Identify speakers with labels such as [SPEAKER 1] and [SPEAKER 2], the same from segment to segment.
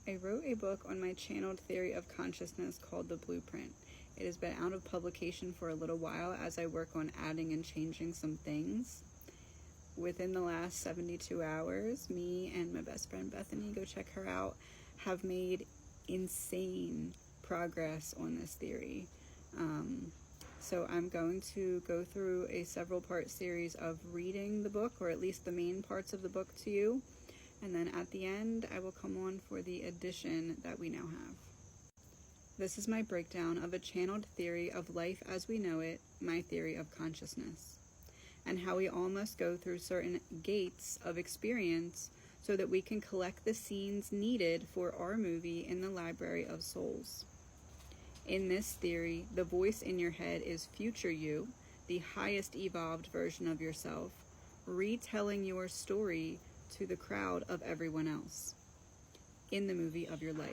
[SPEAKER 1] I wrote a book on my channeled theory of consciousness called The Blueprint. It has been out of publication for a little while as I work on adding and changing some things. Within the last 72 hours, me and my best friend Bethany, go check her out, have made insane progress on this theory. So I'm going to go through a several part series of reading the book, or at least the main parts of the book to you. And then at the end, I will come on for the addition that we now have. This is my breakdown of a channeled theory of life as we know it, my theory of consciousness, and how we all must go through certain gates of experience so that we can collect the scenes needed for our movie in the library of souls. In this theory, the voice in your head is future you, the highest evolved version of yourself, retelling your story to the crowd of everyone else in the movie of your life,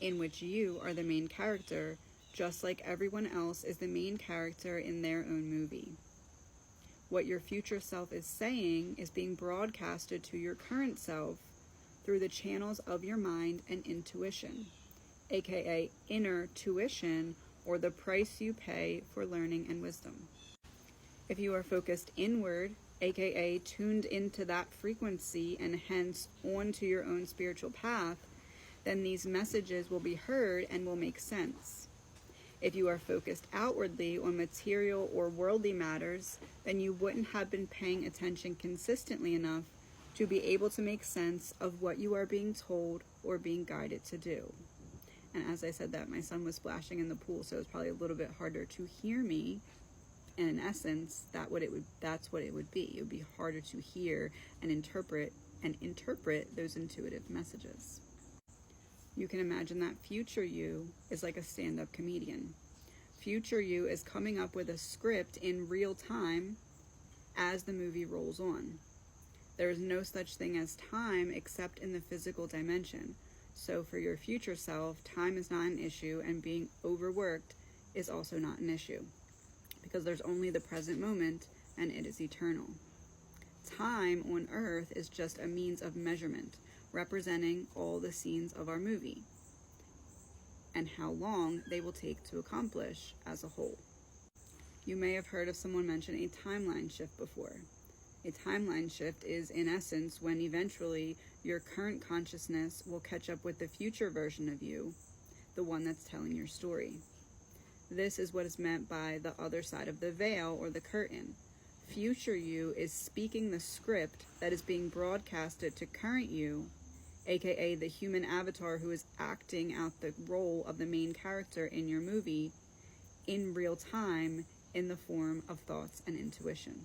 [SPEAKER 1] in which you are the main character, just like everyone else is the main character in their own movie. What your future self is saying is being broadcasted to your current self through the channels of your mind and intuition, aka inner tuition, or the price you pay for learning and wisdom. If you are focused inward, aka tuned into that frequency and hence onto your own spiritual path, then these messages will be heard and will make sense. If you are focused outwardly on material or worldly matters, then you wouldn't have been paying attention consistently enough to be able to make sense of what you are being told or being guided to do. And as I said that, my son was splashing in the pool, so it was probably a little bit harder to hear me. And in essence, that's what it would be. It would be harder to hear and interpret those intuitive messages. You can imagine that future you is like a stand-up comedian. Future you is coming up with a script in real time as the movie rolls on. There is no such thing as time except in the physical dimension. So for your future self, time is not an issue, and being overworked is also not an issue, because there's only the present moment and it is eternal. Time on earth is just a means of measurement, representing all the scenes of our movie and how long they will take to accomplish as a whole. You may have heard of someone mention a timeline shift before. A timeline shift is, in essence, when eventually your current consciousness will catch up with the future version of you, the one that's telling your story. This is what is meant by the other side of the veil or the curtain. Future you is speaking the script that is being broadcasted to current you, aka the human avatar who is acting out the role of the main character in your movie in real time in the form of thoughts and intuition.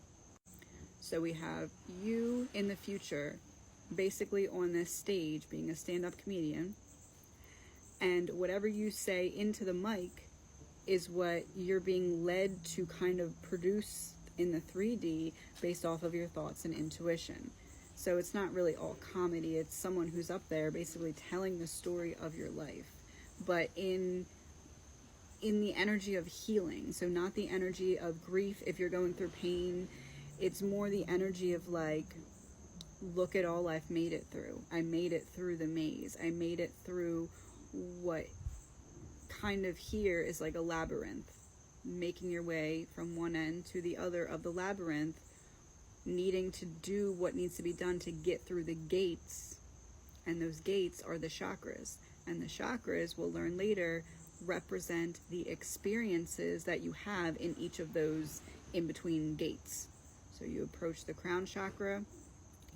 [SPEAKER 1] So we have you in the future, basically on this stage being a stand-up comedian, and whatever you say into the mic is what you're being led to kind of produce in the 3D based off of your thoughts and intuition. So it's not really all comedy, it's someone who's up there basically telling the story of your life, but in the energy of healing. So not the energy of grief if you're going through pain. It's more the energy of like, look at all I've made it through. I made it through the maze. I made it through what kind of here is like a labyrinth, making your way from one end to the other of the labyrinth, needing to do what needs to be done to get through the gates. And those gates are the chakras. And the chakras, we'll learn later, represent the experiences that you have in each of those in-between gates. So you approach the crown chakra,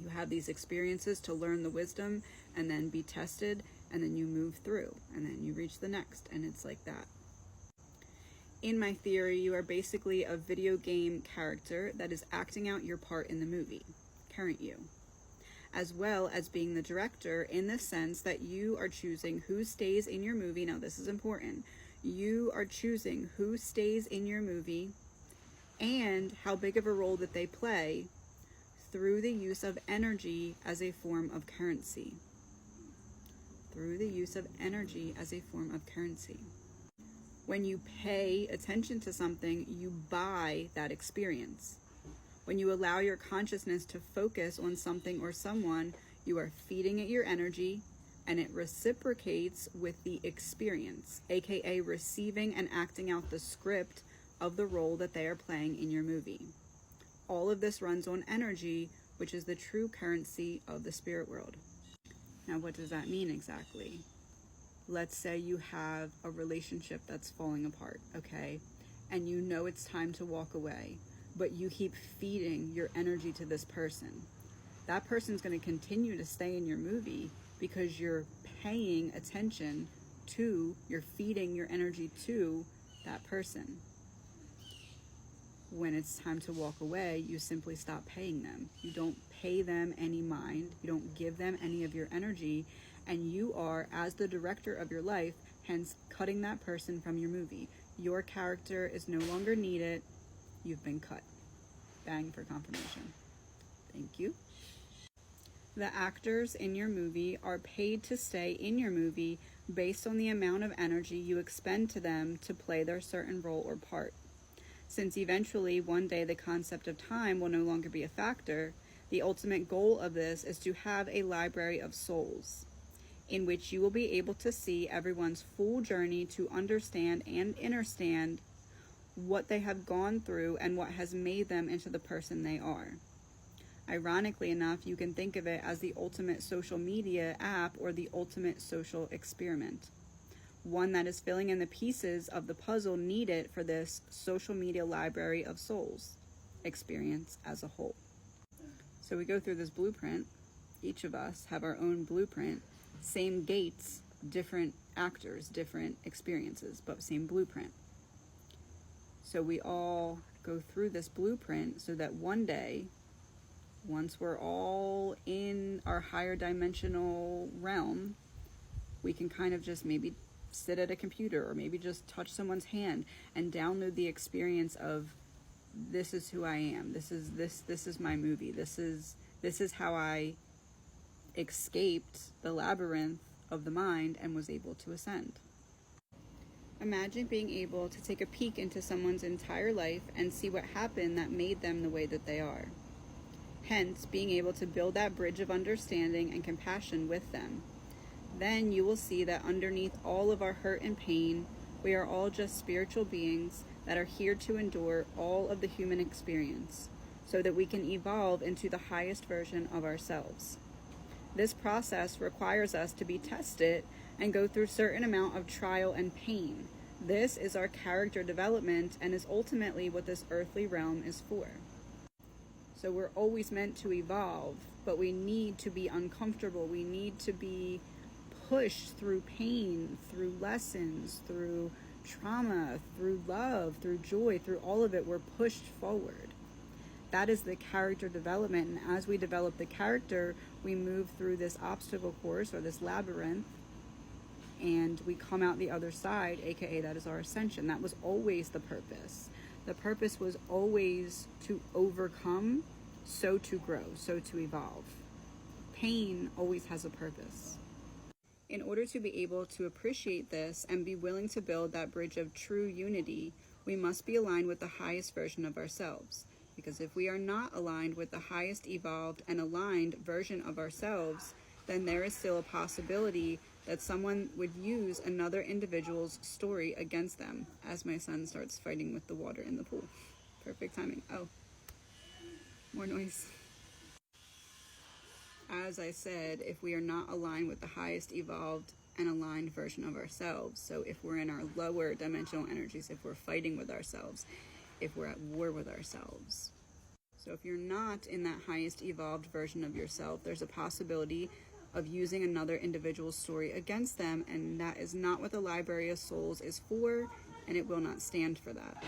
[SPEAKER 1] you have these experiences to learn the wisdom and then be tested, and then you move through, and then you reach the next, and it's like that. In my theory, you are basically a video game character that is acting out your part in the movie, current you, as well as being the director in the sense that you are choosing who stays in your movie. Now, this is important. You are choosing who stays in your movie and how big of a role that they play through the use of energy as a form of currency. Through the use of energy as a form of currency. When you pay attention to something, you buy that experience. When you allow your consciousness to focus on something or someone, you are feeding it your energy, and it reciprocates with the experience, aka receiving and acting out the script of the role that they are playing in your movie. All of this runs on energy, which is the true currency of the spirit world. Now, what does that mean exactly? Let's say you have a relationship that's falling apart, okay? And you know it's time to walk away, but you keep feeding your energy to this person. That person's going to continue to stay in your movie because you're paying attention to, you're feeding your energy to that person. When it's time to walk away, you simply stop paying them. You don't pay them any mind. You don't give them any of your energy. And you are, as the director of your life, hence cutting that person from your movie. Your character is no longer needed. You've been cut. Bang for confirmation. Thank you. The actors in your movie are paid to stay in your movie based on the amount of energy you expend to them to play their certain role or part. Since eventually one day the concept of time will no longer be a factor, the ultimate goal of this is to have a library of souls, in which you will be able to see everyone's full journey to understand and understand what they have gone through and what has made them into the person they are. Ironically enough, you can think of it as the ultimate social media app or the ultimate social experiment. One that is filling in the pieces of the puzzle needed for this social media library of souls experience as a whole. So we go through this blueprint. Each of us have our own blueprint. Same gates, different actors, different experiences, but same blueprint. So we all go through this blueprint so that one day, once we're all in our higher dimensional realm, we can kind of just maybe sit at a computer or maybe just touch someone's hand and download the experience of, this is who I am. This is my movie. This is how I escaped the labyrinth of the mind and was able to ascend. Imagine being able to take a peek into someone's entire life and see what happened that made them the way that they are. Hence, being able to build that bridge of understanding and compassion with them. Then you will see that underneath all of our hurt and pain, we are all just spiritual beings that are here to endure all of the human experience, so that we can evolve into the highest version of ourselves. This process requires us to be tested and go through a certain amount of trial and pain. This is our character development and is ultimately what this earthly realm is for. So we're always meant to evolve, but we need to be uncomfortable. We need to be pushed through pain, through lessons, through trauma, through love, through joy, through all of it. We're pushed forward. That is the character development. And as we develop the character, we move through this obstacle course or this labyrinth, and we come out the other side, aka that is our ascension. That was always the purpose. The purpose was always to overcome, so to grow, so to evolve. Pain always has a purpose. In order to be able to appreciate this and be willing to build that bridge of true unity, we must be aligned with the highest version of ourselves. Because if we are not aligned with the highest evolved and aligned version of ourselves, then there is still a possibility that someone would use another individual's story against them, as my son starts fighting with the water in the pool. Perfect timing. Oh, more noise. As I said, if we are not aligned with the highest evolved and aligned version of ourselves, so if we're in our lower dimensional energies, if we're fighting with ourselves, if we're at war with ourselves. So if you're not in that highest evolved version of yourself, there's a possibility of using another individual's story against them, and that is not what the Library of Souls is for, and it will not stand for that.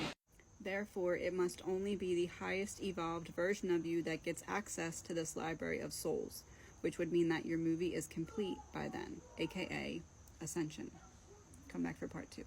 [SPEAKER 1] Therefore, it must only be the highest evolved version of you that gets access to this Library of Souls, which would mean that your movie is complete by then, aka Ascension. Come back for part 2.